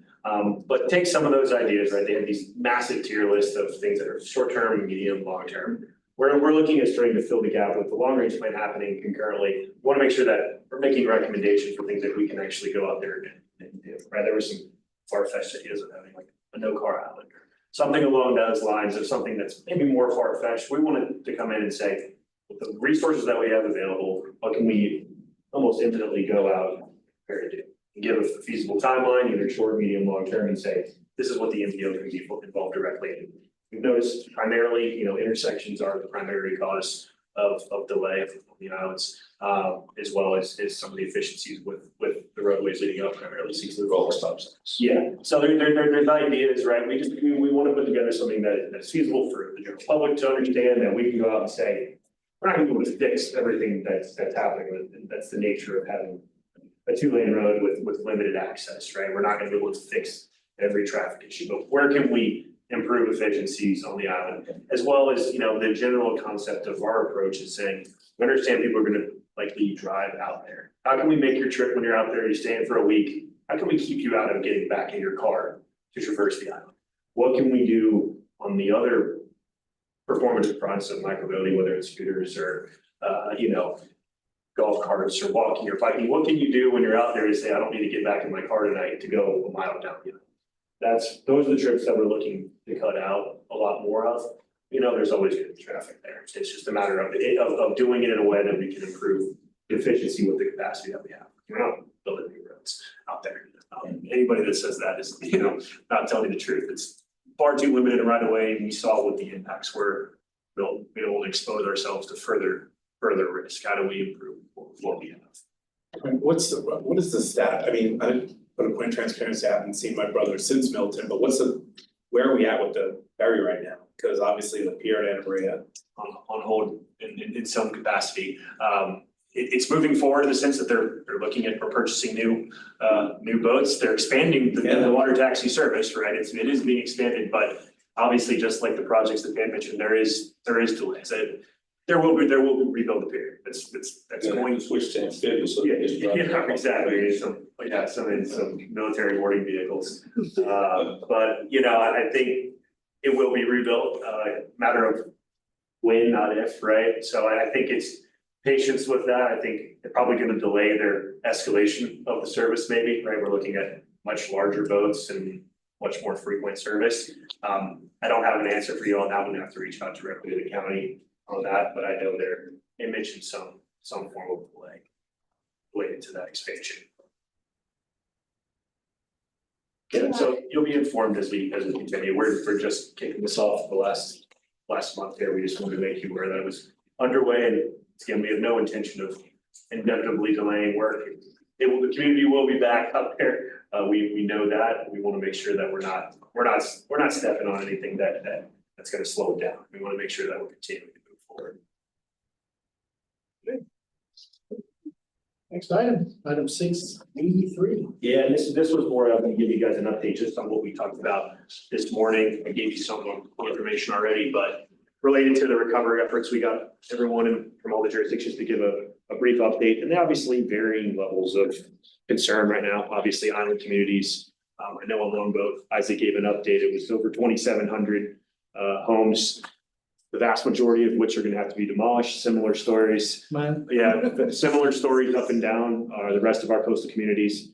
But take some of those ideas, right? They have these massive tier lists of things that are short-term, medium, long-term. We're looking at starting to fill the gap with the long-range plan happening concurrently. We want to make sure that we're making recommendations for things that we can actually go out there and do, right? There were some far-fetched ideas of having like a no-car island or something along those lines of something that's maybe more far-fetched. We wanted to come in and say, with the resources that we have available, what can we almost infinitely go out and prepare to do? And give a feasible timeline, either short, medium, long term, and say, this is what the MPO can be involved directly in. We've noticed primarily, intersections are the primary cause of delay on the islands, as well as some of the efficiencies with the roadways leading up primarily seems to All stop signs. yeah, so there's ideas, right? We want to put together something that's feasible for the general public to understand, that we can go out and say, we're not gonna be able to fix everything that's happening, and that's the nature of having a 2-lane road with limited access, right? We're not gonna be able to fix every traffic issue, but where can we improve efficiencies on the island? As well as, the general concept of our approach is saying, we understand people are gonna likely drive out there. How can we make your trip when you're out there, you're staying for a week? How can we keep you out of getting back in your car to traverse the island? What can we do on the other performative fronts of micromobility, whether it's scooters or, golf carts or walking or biking? What can you do when you're out there to say, I don't need to get back in my car tonight to go a mile down the island? Those are the trips that we're looking to cut out a lot more of. There's always gonna be traffic there. It's just a matter of doing it in a way that we can improve the efficiency with the capacity that we have. We're not building new roads out there. Anybody that says that is, not telling you the truth. It's far too limited and right away. And we saw what the impacts were. We'll be able to expose ourselves to further risk. How do we improve what we have? What is the stat? I mean, but a point of transparency, I haven't seen my brother since Milton, but where are we at with the ferry right now? Because obviously the pier at Anna Maria on hold in some capacity. It's moving forward in the sense that they're looking at purchasing new boats. They're expanding the water taxi service, right? It is being expanded, but obviously, just like the projects that Ben mentioned, there is delays. There will be rebuild the pier. That's going. Switch to amphibious. So Yeah, exactly. Some military boarding vehicles. But, I think it will be rebuilt, matter of when, not if, right? So I think it's patience with that. I think they're probably gonna delay their escalation of the service maybe, right? We're looking at much larger boats and much more frequent service. I don't have an answer for you on that. I'm gonna have to reach out directly to the county on that, but I know they mentioned some form of delay related to that expansion. Yeah, so you'll be informed as we continue. We're just kicking this off the last month here. We just wanted to make you aware that it was underway, and again, we have no intention of indefinitely delaying work. The community will be back up there. We know that. We want to make sure that we're not stepping on anything that's going to slow it down. We want to make sure that we're continuing to move forward. Next item 683. Yeah, and this was more, I'm gonna give you guys an update just on what we talked about this morning. I gave you some information already, but related to the recovery efforts, we got everyone from all the jurisdictions to give a brief update, and they obviously varying levels of concern right now. Obviously, island communities. I know on Longboat, Isaac gave an update. It was over 2,700 homes, the vast majority of which are gonna have to be demolished. Similar stories. Yeah, similar stories up and down the rest of our coastal communities.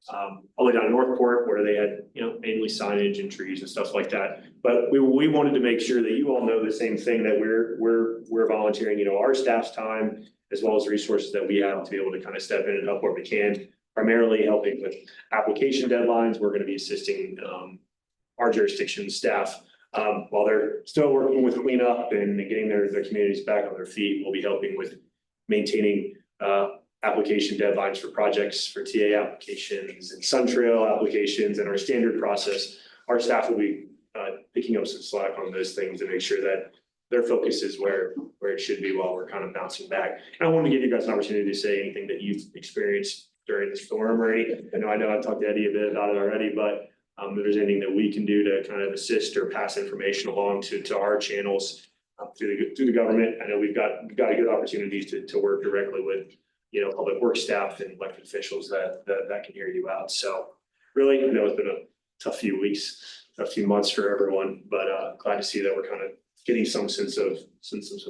All the way down in Northport where they had, mainly signage and trees and stuff like that. But we wanted to make sure that you all know the same thing, that we're volunteering, our staff's time as well as resources that we have to be able to kind of step in and help where we can. Primarily helping with application deadlines. We're going to be assisting our jurisdiction staff while they're still working with cleanup and getting their communities back on their feet. We'll be helping with maintaining application deadlines for projects, for TA applications and Sun Trail applications and our standard process. Our staff will be picking up some slack on those things to make sure that their focus is where it should be while we're kind of bouncing back. And I want to give you guys an opportunity to say anything that you've experienced during the storm or anything. I know I've talked to Eddie a bit about it already, but if there's anything that we can do to kind of assist or pass information along to our channels through the government. I know we've got a good opportunity to work directly with, public works staff and elected officials that can hear you out. So really, it's been a tough few weeks, a few months for everyone, but glad to see that we're kind of getting some sense of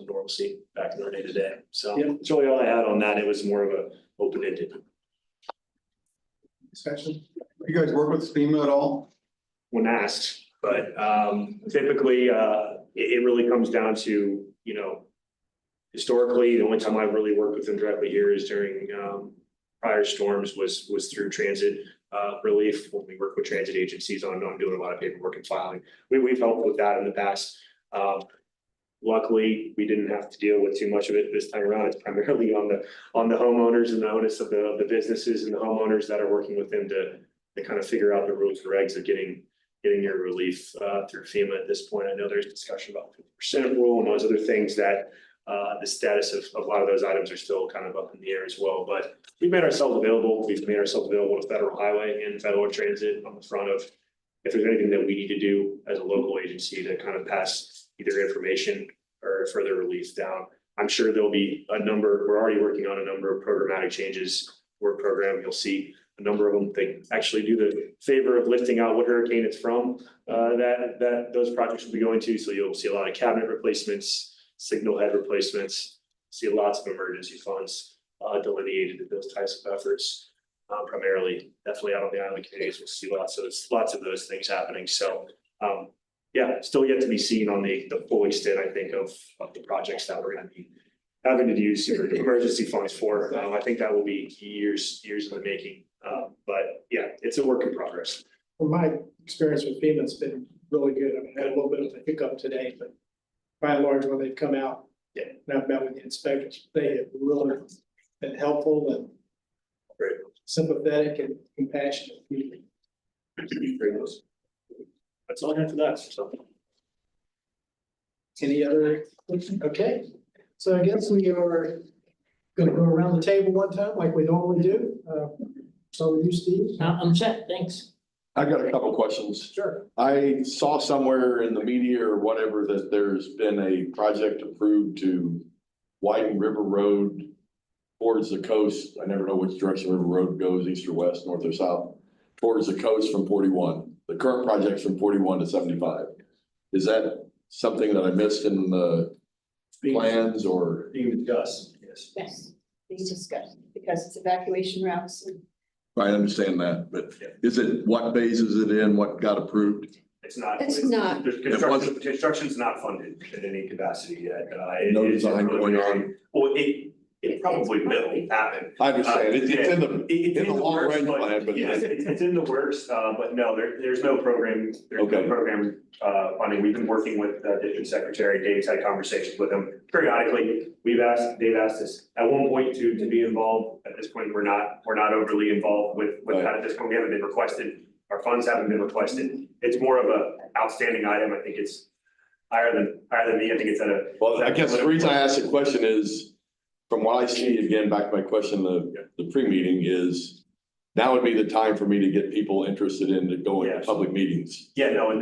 normalcy back in our day to day. So Yeah. that's really all I had on that. It was more of a open-ended. Discussion? You guys work with FEMA at all? When asked, but typically it really comes down to, historically, the only time I've really worked with them directly here is during prior storms was through transit relief, when we work with transit agencies on doing a lot of paperwork and filing. We've helped with that in the past. Luckily, we didn't have to deal with too much of it this time around. It's primarily on the homeowners and the onus of the businesses and the homeowners that are working with them to kind of figure out the rules and regs of getting your relief through FEMA at this point. I know there's discussion about 50% rule and those other things that the status of a lot of those items are still kind of up in the air as well. But we've made ourselves available. We've made ourselves available to Federal Highway and Federal Transit on the front of if there's anything that we need to do as a local agency to kind of pass either information or further relief down. I'm sure there'll be we're already working on a number of programmatic changes, work program. You'll see a number of them. They actually do the favor of listing out what hurricane it's from, that those projects will be going to. So you'll see a lot of cabinet replacements, signal head replacements, see lots of emergency funds delineated in those types of efforts. Primarily, definitely out on the island communities, we'll see lots of those things happening. So still yet to be seen on the full extent, I think, of the projects that we're going to be having to use emergency funds for. I think that will be years in the making. But yeah, it's a work in progress. From my experience with FEMA, it's been really good. I mean, I had a little bit of a hiccup today, but by and large, when they've come out, and I've met with the inspectors, they have really been helpful and Great. sympathetic and compassionate. That's all I have for that. So. Any other? Okay, so I guess we are going to go around the table one time like we normally do. So you, Steve? I'm set, thanks. I got a couple questions. Sure. I saw somewhere in the media or whatever that there's been a project approved to widen River Road towards the coast. I never know which direction River Road goes, east or west, north or south, towards the coast from 41. The current project's from 41 to 75. Is that something that I missed in the plans or? Being discussed, yes. Yes, being discussed, because it's evacuation routes. I understand that, but is it, what phase is it in? What got approved? It's not. It's not. Construction's not funded in any capacity yet. No design going on? Well, it probably will happen. I understand. It's in the long range plan, but. Yes, it's in the works, but no, there's no program, funding. We've been working with the district secretary. Dave's had conversations with him periodically. Dave asked us at one point to be involved. At this point, we're not overly involved with that at this point. We haven't been requested. Our funds haven't been requested. It's more of a outstanding item. I think it's higher than me. I think it's at a. Well, I guess the reason I asked the question is, from what I see, again, back to my question, the pre-meeting is, now would be the time for me to get people interested in going to public meetings. Yeah, no, and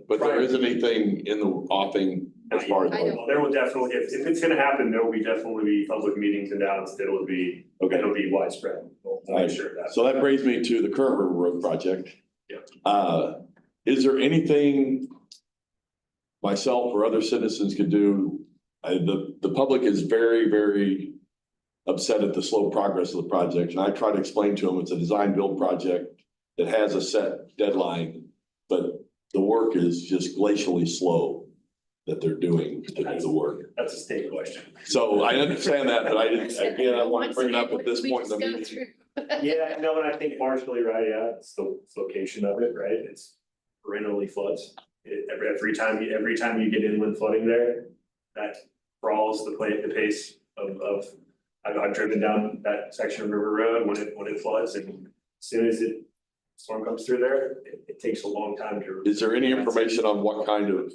But there isn't anything in the offing as far as. There will definitely, if it's gonna happen, there will be definitely public meetings announced. It'll be widespread. We'll make sure of that. So that brings me to the current River Road project. Yeah. Is there anything myself or other citizens could do? The public is very, very upset at the slow progress of the project. And I try to explain to them it's a design build project that has a set deadline, but the work is just glacially slow that they're doing to do the work. That's a state question. So I understand that, but I want to bring it up at this point in the meeting. Yeah, no, and I think partially, right, it's the location of it, right? It's perennially floods. Every time you get inland flooding there, that crawls the pace of I've driven down that section of River Road when it floods, and as soon as storm comes through there, it takes a long time to. Is there any information on what kind of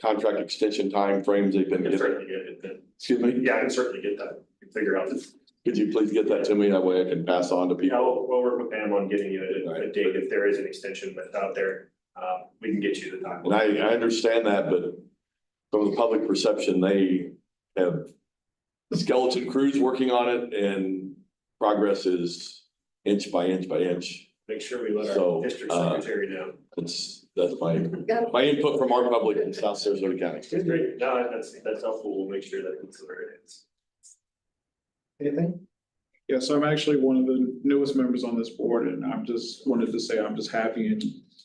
contract extension timeframes they've been I can given? certainly get it. Excuse me? Yeah, I can certainly get that. We can figure out this. Could you please get that to me? That way I can pass on to Yeah, people. we'll work with Pam on getting you a date if there is an extension that's out there. We can get you the time. And I understand that, but from the public perception, they have skeleton crews working on it and progress is inch by inch by inch. Make sure we let our So, district secretary know. That's my input from our public in South Sarasota County. It's great. No, that's helpful. We'll make sure that it's where it is. Anything? Yeah, so I'm actually one of the newest members on this board, and I'm just wanted to say I'm just happy and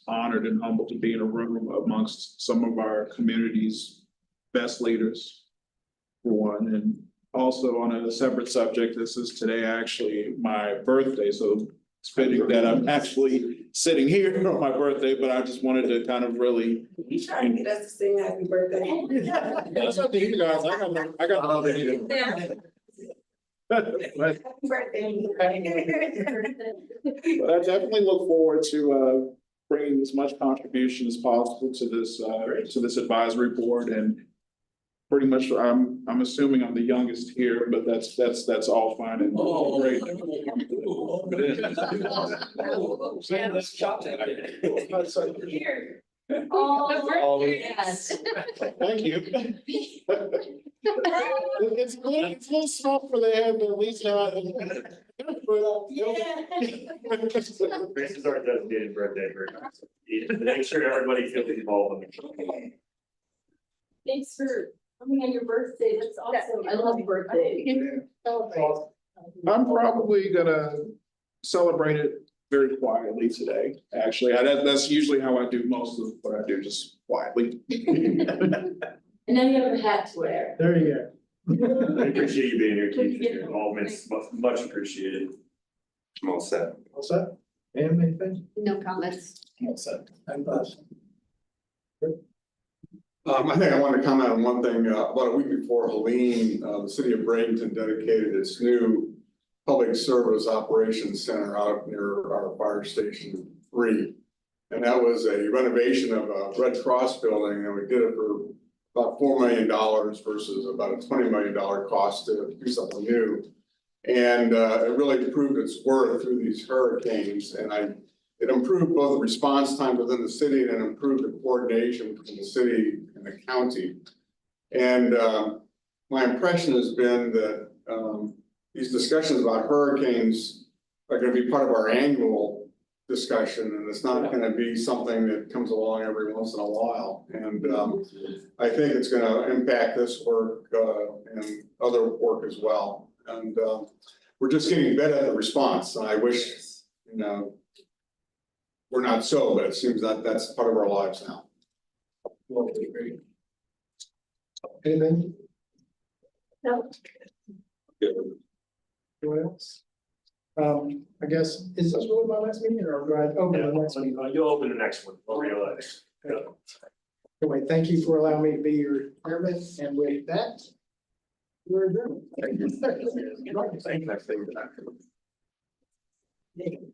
honored and humbled to be in a room amongst some of our community's best leaders, for one. And also on a separate subject, this is today actually my birthday, so it's fitting that I'm actually sitting here on my birthday, but I just wanted to kind of really. You trying to get us to sing happy birthday? That's up to you guys, I got nothing. But Happy birthday. But I definitely look forward to bringing as much contribution as possible to this advisory board, and pretty much I'm assuming I'm the youngest here, but that's all fine and great. Here. Oh, yes. Thank you. It's a little small for the head, but at least now. This is our designated birthday for, make sure everybody feels involved. Thanks for coming on your birthday. That's awesome. I love birthdays. I'm probably gonna celebrate it very quietly today, actually. That's usually how I do most of what I do, just quietly. And now you have a hat to wear. There you go. I appreciate you being here, Keith. Your involvement's much appreciated. I'm all set. All set? Pam, anything? no comments. All set. And Buzz? I think I want to comment on one thing. About a week before Helene, the city of Bradenton dedicated its new public service operations center out near our fire station 3. And that was a renovation of a Red Cross building, and we did it for about $4 million versus about a $20 million cost to do something new. And it really proved its worth through these hurricanes, and it improved both the response time within the city and improved the coordination between the city and the county. And my impression has been that these discussions about hurricanes are going to be part of our annual discussion, and it's not going to be something that comes along every once in a while. And I think it's going to impact this work and other work as well. And we're just getting better at the response. And I wish, we're not so, but it seems that that's part of our lives now. Well, great. Anything? No. Anyone else? I guess, is this really my last meeting or do I open the next meeting? You'll open the next one. I'll realize. Anyway, thank you for allowing me to be your chairman, and with that, we're adjourned. Thank you. Thank you.